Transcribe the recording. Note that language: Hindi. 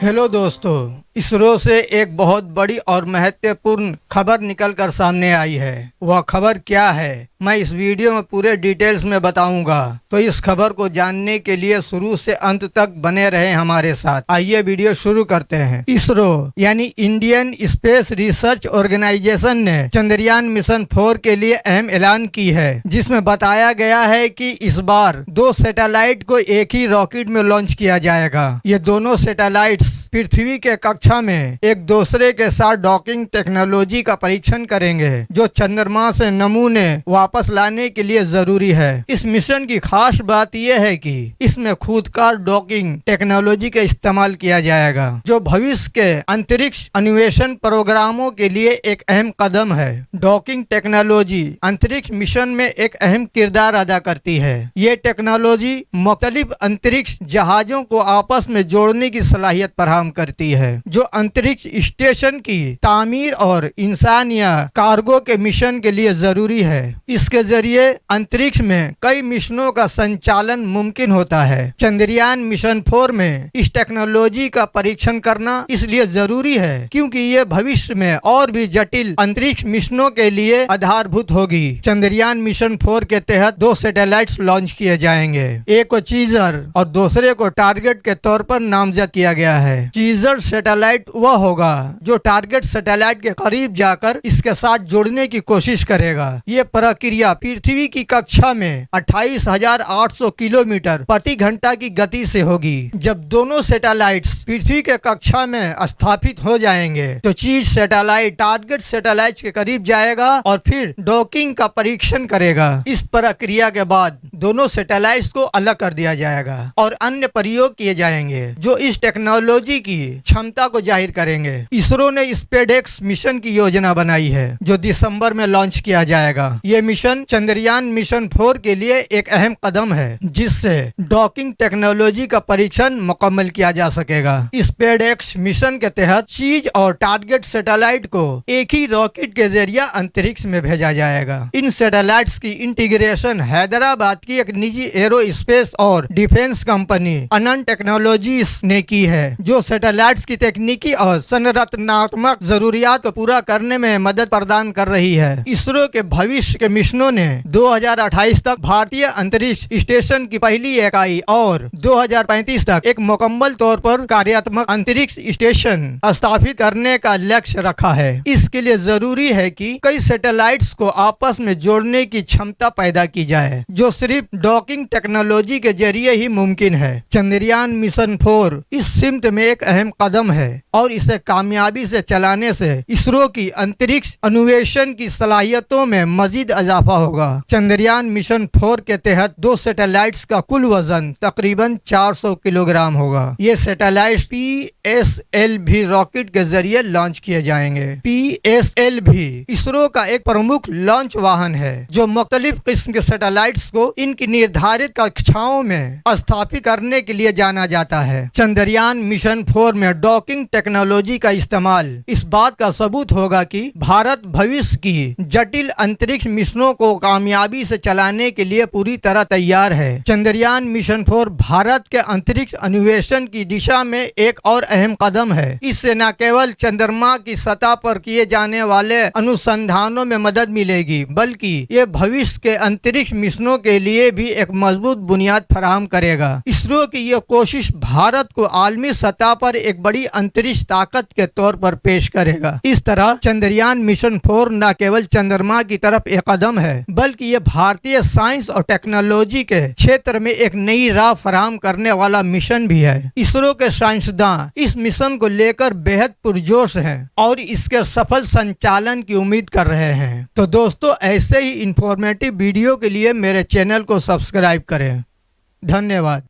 हेलो दोस्तों, इसरो से एक बहुत बड़ी और महत्वपूर्ण खबर निकलकर सामने आई है। वह खबर क्या है मैं इस वीडियो में पूरे डिटेल्स में बताऊंगा, तो इस खबर को जानने के लिए शुरू से अंत तक बने रहे हमारे साथ। आइए वीडियो शुरू करते हैं। इसरो यानी इंडियन स्पेस रिसर्च ऑर्गेनाइजेशन ने चंद्रयान मिशन 4 के लिए अहम ऐलान की है, जिसमें बताया गया है कि इस बार 2 सैटेलाइट को एक ही रॉकेट में लॉन्च किया जाएगा। ये दोनों सैटेलाइट्स पृथ्वी के कक्षा में एक दूसरे के साथ डॉकिंग टेक्नोलॉजी का परीक्षण करेंगे, जो चंद्रमा से नमूने वापस लाने के लिए जरूरी है। इस मिशन की खास बात यह है कि इसमें खुदकार डॉकिंग टेक्नोलॉजी का इस्तेमाल किया जाएगा, जो भविष्य के अंतरिक्ष अन्वेषण प्रोग्रामों के लिए एक अहम कदम है। डॉकिंग टेक्नोलॉजी अंतरिक्ष मिशन में एक अहम किरदार अदा करती है। ये टेक्नोलॉजी मुख्तलिफ अंतरिक्ष जहाजों को आपस में जोड़ने की सलाहियत फराहम करती है, जो अंतरिक्ष स्टेशन की तामीर और इंसान या कार्गो के मिशन के लिए जरूरी है। इसके जरिए अंतरिक्ष में कई मिशनों का संचालन मुमकिन होता है। चंद्रयान मिशन 4 में इस टेक्नोलॉजी का परीक्षण करना इसलिए जरूरी है क्योंकि ये भविष्य में और भी जटिल अंतरिक्ष मिशनों के लिए आधारभूत होगी। चंद्रयान मिशन 4 के तहत 2 सैटेलाइट्स लॉन्च किए जाएंगे। एक को चीजर और दूसरे को टारगेट के तौर पर नामजद किया गया है। चीजर सैटेलाइट वह होगा जो टारगेट सैटेलाइट के करीब जाकर इसके साथ जोड़ने की कोशिश करेगा। ये प्रक्रिया पृथ्वी की कक्षा में 28,800 किलोमीटर प्रति घंटा की गति से होगी। जब दोनों सैटेलाइट्स पृथ्वी के कक्षा में स्थापित हो जाएंगे तो चीज सैटेलाइट टारगेट सैटेलाइट के करीब जाएगा और फिर डॉकिंग का परीक्षण करेगा। इस प्रक्रिया के बाद दोनों सैटेलाइट्स को अलग कर दिया जाएगा और अन्य प्रयोग किए जाएंगे जो इस टेक्नोलॉजी की क्षमता को जाहिर करेंगे। इसरो ने स्पेसएक्स मिशन की योजना बनाई है, जो दिसंबर में लॉन्च किया जाएगा। ये मिशन चंद्रयान मिशन 4 के लिए एक अहम कदम है, जिससे डॉकिंग टेक्नोलॉजी का परीक्षण मुकम्मल किया जा सकेगा। स्पेसएक्स मिशन के तहत चीज और टारगेट सैटेलाइट को एक ही रॉकेट के जरिए अंतरिक्ष में भेजा जाएगा। इन सैटेलाइट्स की इंटीग्रेशन हैदराबाद की एक निजी एरोस्पेस और डिफेंस कंपनी अनंत टेक्नोलॉजीज ने की है, जो सैटेलाइट्स की तकनीकी और संरचनात्मक जरूरियात को पूरा करने में मदद प्रदान कर रही है। इसरो के भविष्य के मिशनों ने 2028 तक भारतीय अंतरिक्ष स्टेशन की पहली इकाई और 2035 तक एक मुकम्मल तौर पर कार्यात्मक अंतरिक्ष स्टेशन स्थापित करने का लक्ष्य रखा है। इसके लिए जरूरी है कि कई सैटेलाइट्स को आपस में जोड़ने की क्षमता पैदा की जाए, जो सिर्फ डॉकिंग टेक्नोलॉजी के जरिए ही मुमकिन है। चंद्रयान मिशन 4 इस सिमत में एक अहम कदम है और इसे कामयाबी से चलाने से इसरो की अंतरिक्ष अन्वेषण की सलाहियतों में मजीद इजाफा होगा। चंद्रयान मिशन 4 के तहत 2 सैटेलाइट्स का कुल वजन तकरीबन 400 किलोग्राम होगा। ये सैटेलाइट PSLV रॉकेट के जरिए लॉन्च किए जाएंगे। PSLV इसरो का एक प्रमुख लॉन्च वाहन है, जो मुख्तलिफ किस्म के सैटेलाइट्स को इनकी निर्धारित कक्षाओं में स्थापित करने के लिए जाना जाता है। चंद्रयान मिशन 4 में डॉकिंग टेक्नोलॉजी का इस्तेमाल इस बात का सबूत होगा कि भारत भविष्य की जटिल अंतरिक्ष मिशनों को कामयाबी से चलाने के लिए पूरी तरह तैयार है। चंद्रयान मिशन 4 भारत के अंतरिक्ष अन्वेषण की दिशा में एक और अहम कदम है। इससे न केवल चंद्रमा की सतह पर किए जाने वाले अनुसंधानों में मदद मिलेगी, बल्कि ये भविष्य के अंतरिक्ष मिशनों के लिए भी एक मजबूत बुनियाद फराहम करेगा। इसरो की यह कोशिश भारत को आलमी सतह पर एक बड़ी अंतरिक्ष ताकत के तौर पर पेश करेगा। इस तरह चंद्रयान मिशन 4 न केवल चंद्रमा की तरफ एक कदम है, बल्कि ये भारतीय साइंस और टेक्नोलॉजी के क्षेत्र में एक नई राह फराहम करने वाला मिशन भी है। इसरो के साइंसदान इस मिशन को लेकर बेहद पुरजोश हैं और इसके सफल संचालन की उम्मीद कर रहे हैं। तो दोस्तों, ऐसे ही इंफॉर्मेटिव वीडियो के लिए मेरे चैनल को सब्सक्राइब करें। धन्यवाद।